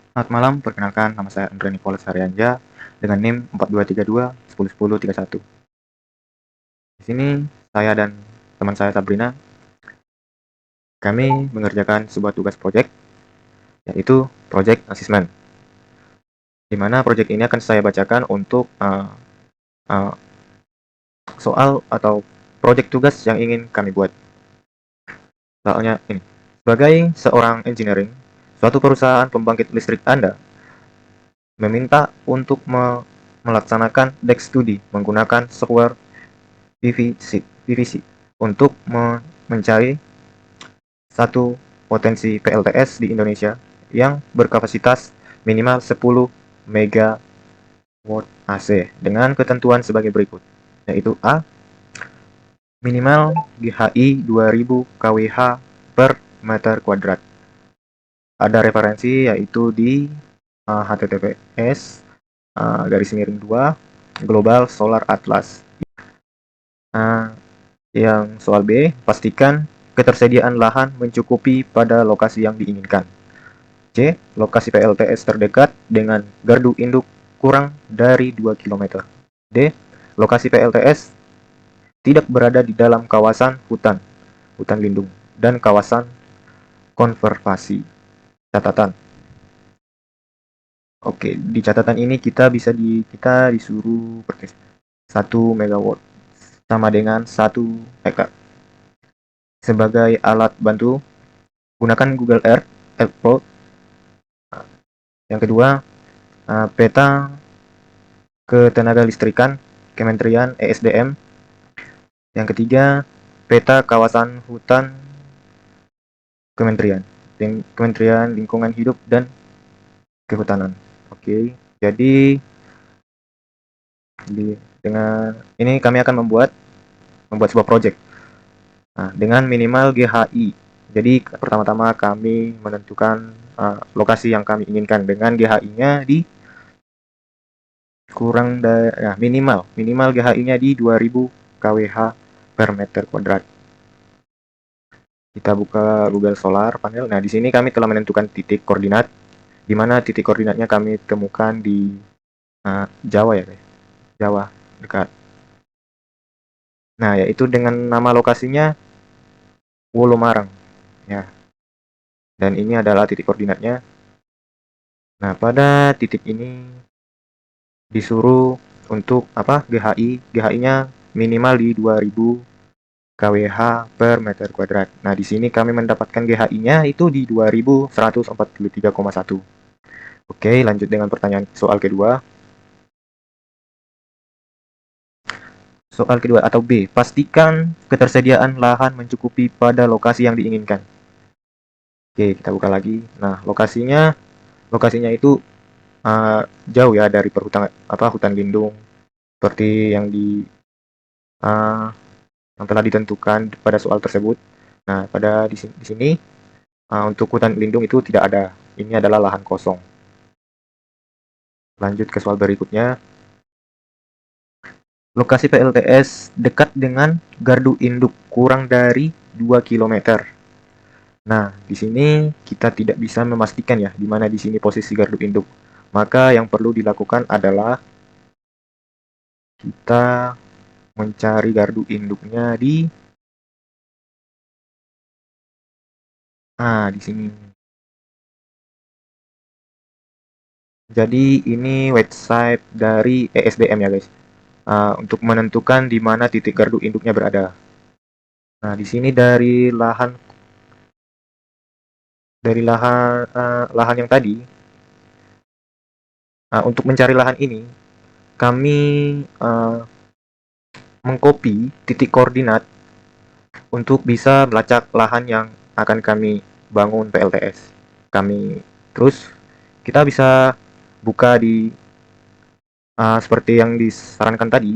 Selamat malam, perkenalkan nama saya Andre Nicholas Haryanja dengan NIM 4232 101031. Di sini saya dan teman saya Sabrina, kami mengerjakan sebuah tugas proyek, yaitu project assessment. Di mana proyek ini akan saya bacakan untuk uh, soal atau proyek tugas yang ingin kami buat. Soalnya ini, sebagai seorang engineering, suatu perusahaan pembangkit listrik Anda meminta untuk melaksanakan deck study menggunakan software PVC untuk mencari satu potensi PLTS di Indonesia yang berkapasitas minimal 10 megawatt AC dengan ketentuan sebagai berikut, yaitu A. Minimal GHI 2000 kWh per meter kuadrat. Ada referensi yaitu di https _2 Global Solar Atlas. Yang soal B, pastikan ketersediaan lahan mencukupi pada lokasi yang diinginkan. C, lokasi PLTS terdekat dengan gardu induk kurang dari 2 km. D, lokasi PLTS tidak berada di dalam kawasan hutan lindung, dan kawasan konservasi. Catatan. Oke, di catatan ini kita disuruh 1 megawatt sama dengan 1 hektar. Sebagai alat bantu, gunakan Google Earth. Yang kedua, peta ketenagalistrikan Kementerian ESDM. Yang ketiga, peta kawasan hutan Kementerian Lingkungan Hidup dan Kehutanan. Oke, jadi dengan ini kami akan membuat sebuah project. Nah, dengan minimal GHI. Jadi pertama-tama kami menentukan lokasi yang kami inginkan dengan GHI-nya di minimal GHI-nya di 2000 kWh per meter kuadrat. Kita buka Google Solar Panel. Nah, di sini kami telah menentukan titik koordinat, di mana titik koordinatnya kami temukan di Jawa ya, Jawa dekat. Nah, yaitu dengan nama lokasinya Wolomarang ya. Dan ini adalah titik koordinatnya. Nah, pada titik ini disuruh untuk GHI-nya minimal di 2000 kWh per meter kuadrat. Nah, di sini kami mendapatkan GHI-nya itu di 2143,1. Oke, lanjut dengan pertanyaan soal kedua. Soal kedua atau B, pastikan ketersediaan lahan mencukupi pada lokasi yang diinginkan. Oke, kita buka lagi. Nah, lokasinya itu jauh ya dari hutan lindung seperti yang telah ditentukan pada soal tersebut. Nah, di sini untuk hutan lindung itu tidak ada. Ini adalah lahan kosong. Lanjut ke soal berikutnya. Lokasi PLTS dekat dengan gardu induk kurang dari 2 km. Nah, di sini kita tidak bisa memastikan ya di mana di sini posisi gardu induk. Maka yang perlu dilakukan adalah kita mencari gardu induknya di sini. Jadi ini website dari ESDM ya guys. Untuk menentukan di mana titik gardu induknya berada. Nah, di sini dari lahan yang tadi, untuk mencari lahan ini kami mengcopy titik koordinat untuk bisa melacak lahan yang akan kami bangun PLTS. Terus kita bisa buka di seperti yang disarankan tadi,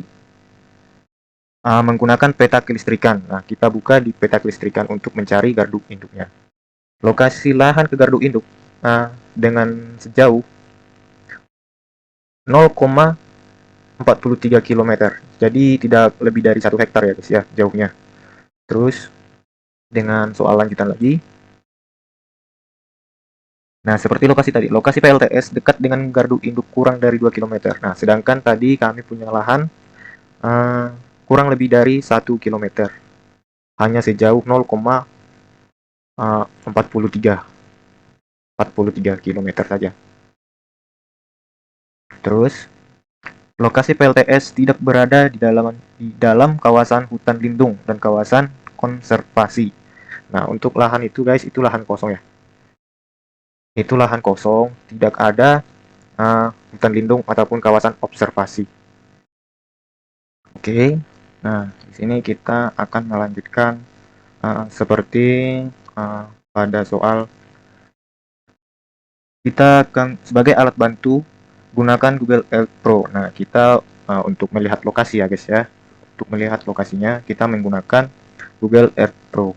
menggunakan peta kelistrikan. Nah, kita buka di peta kelistrikan untuk mencari gardu induknya. Lokasi lahan ke gardu induk dengan sejauh 0,43 km. Jadi tidak lebih dari 1 hektar ya guys ya jauhnya. Terus dengan soal lanjutan lagi. Nah, seperti lokasi tadi, lokasi PLTS dekat dengan gardu induk kurang dari 2 kilometer. Nah, sedangkan tadi kami punya lahan eh, kurang lebih dari 1 kilometer, hanya sejauh 0,43 kilometer saja. Terus, lokasi PLTS tidak berada di dalam kawasan hutan lindung dan kawasan konservasi. Nah, untuk lahan itu guys, itu lahan kosong ya. Itu lahan kosong, tidak ada hutan lindung ataupun kawasan observasi. Oke. Nah, di sini kita akan melanjutkan seperti uh, pada soal kita akan sebagai alat bantu gunakan Google Earth Pro. Nah, kita untuk melihat lokasi ya guys ya. Untuk melihat lokasinya kita menggunakan Google Earth Pro.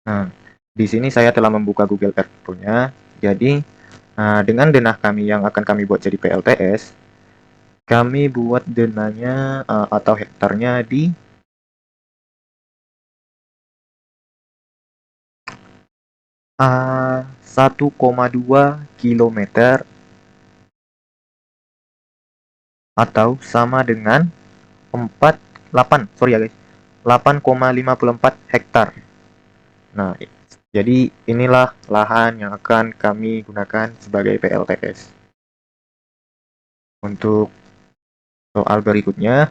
Nah, di sini saya telah membuka Google Earth Pro-nya. Jadi, dengan denah kami yang akan kami buat jadi PLTS, kami buat denahnya atau hektarnya di 1,2 kilometer atau sama dengan 8 sorry ya guys, 8,54 hektar. Nah, jadi inilah lahan yang akan kami gunakan sebagai PLTS. Untuk soal berikutnya,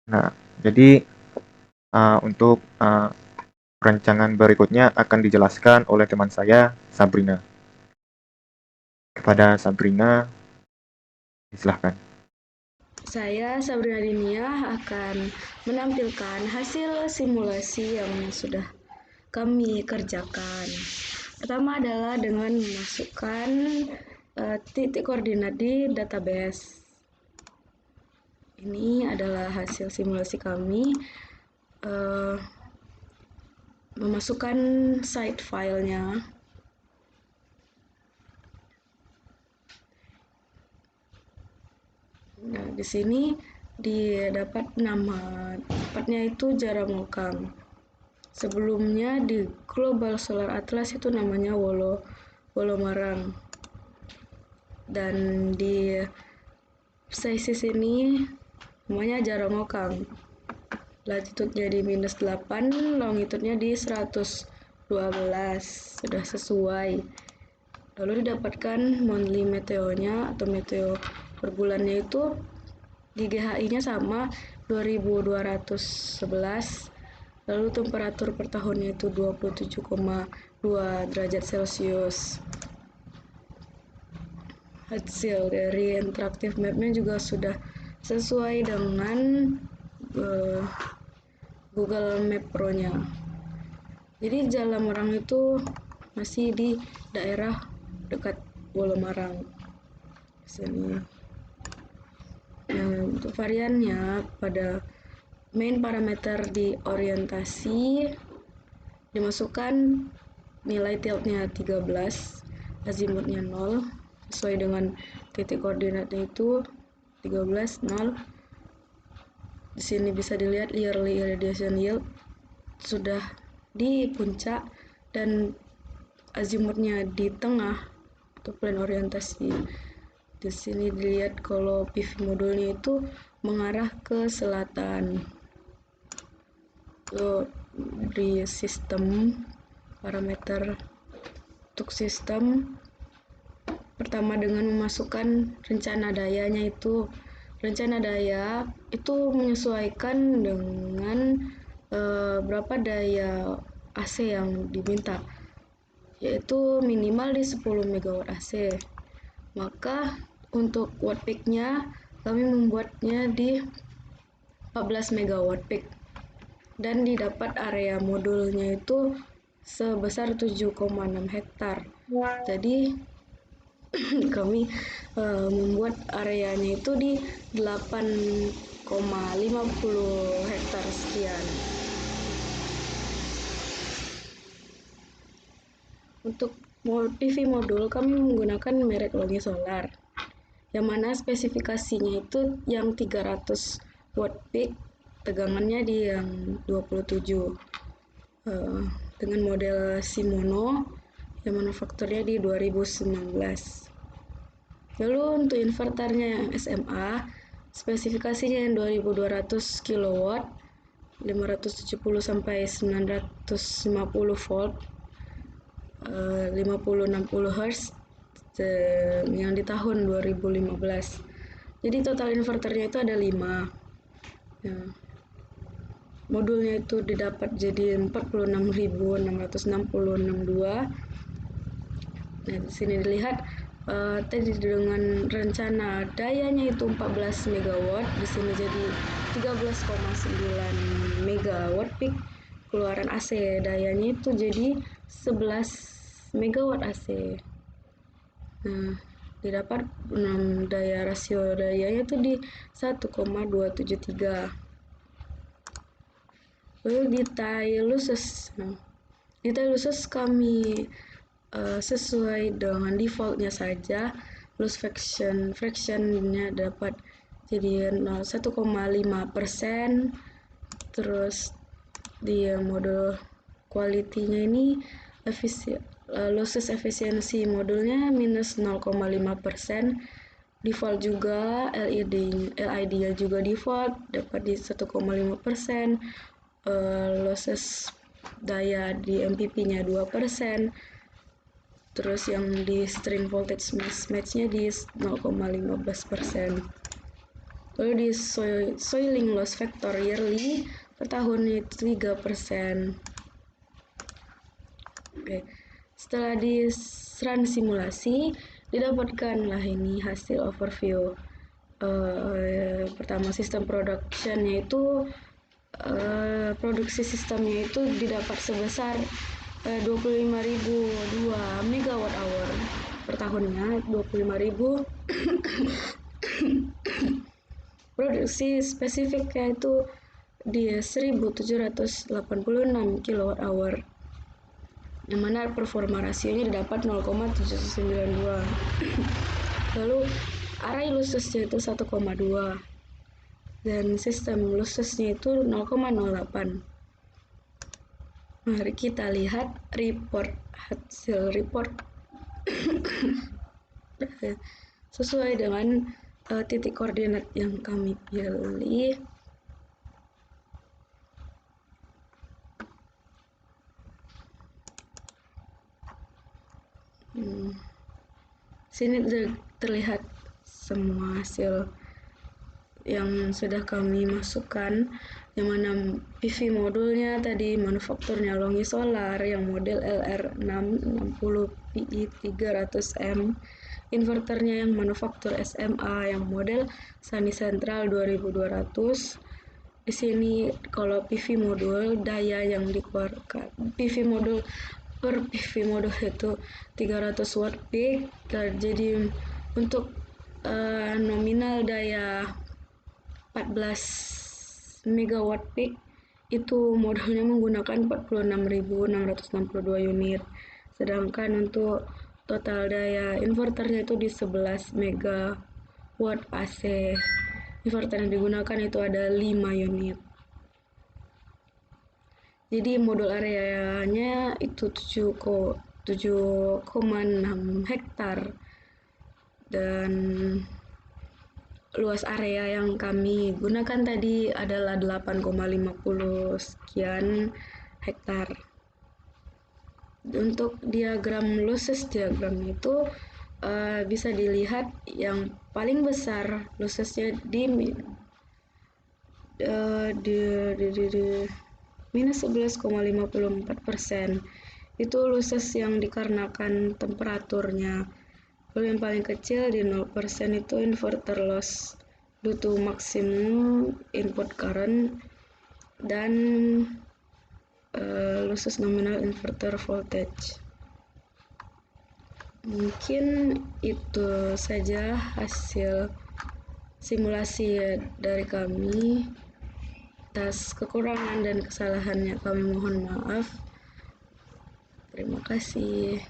nah, jadi untuk rancangan berikutnya akan dijelaskan oleh teman saya, Sabrina. Kepada Sabrina, silahkan. Saya Sabrina Dinia akan menampilkan hasil simulasi yang sudah kami kerjakan. Pertama adalah dengan memasukkan titik koordinat di database. Ini adalah hasil simulasi kami memasukkan site filenya. Nah, di sini didapat nama tempatnya itu Jaramokang. Sebelumnya di Global Solar Atlas itu namanya Wolomarang. Dan di Psaisis ini namanya Jaramokang. Latitudenya di -8, longitudenya di 112. Sudah sesuai. Lalu didapatkan monthly meteonya atau meteo per bulannya itu di GHI-nya sama 2211. Lalu temperatur per tahunnya itu 27,2 derajat Celcius. Hasil dari interaktif map-nya juga sudah sesuai dengan Google Map Pro-nya. Jadi Jalamarang itu masih di daerah dekat Wolomarang. Sini. Untuk variannya pada main parameter di orientasi dimasukkan nilai tiltnya 13, azimutnya 0, sesuai dengan titik koordinatnya itu 13, 0. Di sini bisa dilihat yearly irradiation yield sudah di puncak dan azimutnya di tengah atau plane orientasi. Di sini dilihat kalau PV modulnya itu mengarah ke selatan. Di sistem parameter untuk sistem pertama dengan memasukkan rencana dayanya itu menyesuaikan dengan berapa daya AC yang diminta, yaitu minimal di 10 MW AC. Maka untuk watt peak-nya kami membuatnya di 14 MW peak dan didapat area modulnya itu sebesar 7,6 hektar. Jadi kami membuat areanya itu di 8,50 hektar sekian. Untuk PV modul kami menggunakan merek Longi Solar. yang mana spesifikasinya itu yang 300 watt peak, tegangannya di yang 27 dengan model Shimano yang manufakturnya di 2019. Lalu untuk inverternya yang SMA, spesifikasinya yang 2200 kW, 570 sampai 950 volt, 50-60 Hz yang di tahun 2015. Jadi total inverternya itu ada 5. Ya. Modulnya itu didapat jadi 46.666.2. Nah, di sini dilihat tadi dengan rencana dayanya itu 14 MW, di sini jadi 13,9 MW peak. Keluaran AC dayanya itu jadi 11 MW AC. Nah, didapat daya rasio dayanya itu di 1,273. Lalu di tile lusus. Nah, di tile lusus kami sesuai dengan defaultnya saja, loss fractionnya dapat jadi 1,5%. Terus di modul quality-nya ini losses efisiensi modulnya minus 0,5%. Default juga LID-nya juga default dapat di 1,5%. Losses daya di MPP-nya 2%. Terus yang di string voltage mismatch-nya di 0,15%. Lalu di soiling loss factor yearly per tahun itu 3%. Oke. Setelah di run simulasi, didapatkanlah ini hasil overview. Pertama, sistem production-nya itu produksi sistemnya itu didapat sebesar 25.002 MWh per tahunnya. 25.000 produksi spesifiknya itu di 1.786 kWh, yang mana performa rasionya didapat 0,792. Lalu array lossesnya itu 1,2 dan sistem lossesnya itu 0,08. Mari kita lihat hasil report sesuai dengan titik koordinat yang kami pilih. Sini terlihat semua hasil yang sudah kami masukkan, yang mana PV modulnya tadi manufakturnya Longi Solar yang model LR660PI 300M, inverternya yang manufaktur SMA yang model Sunny Central 2200. Di sini kalau PV modul daya yang dikeluarkan PV modul itu 300 watt peak. Jadi untuk nominal daya 14 megawatt peak itu modulnya menggunakan 46.662 unit. Sedangkan untuk total daya inverternya itu di 11 megawatt AC. Inverter yang digunakan itu ada 5 unit. Jadi modul areanya itu 7,6 hektar dan luas area yang kami gunakan tadi adalah 8,50 sekian hektar. Untuk diagram losses diagram itu bisa dilihat yang paling besar lossesnya di minus 11,54%. Itu losses yang dikarenakan temperaturnya. Lalu yang paling kecil di 0% itu inverter loss due to maximum input current dan losses nominal inverter voltage. Mungkin itu saja hasil simulasi dari kami. Atas kekurangan dan kesalahannya kami mohon maaf. Terima kasih.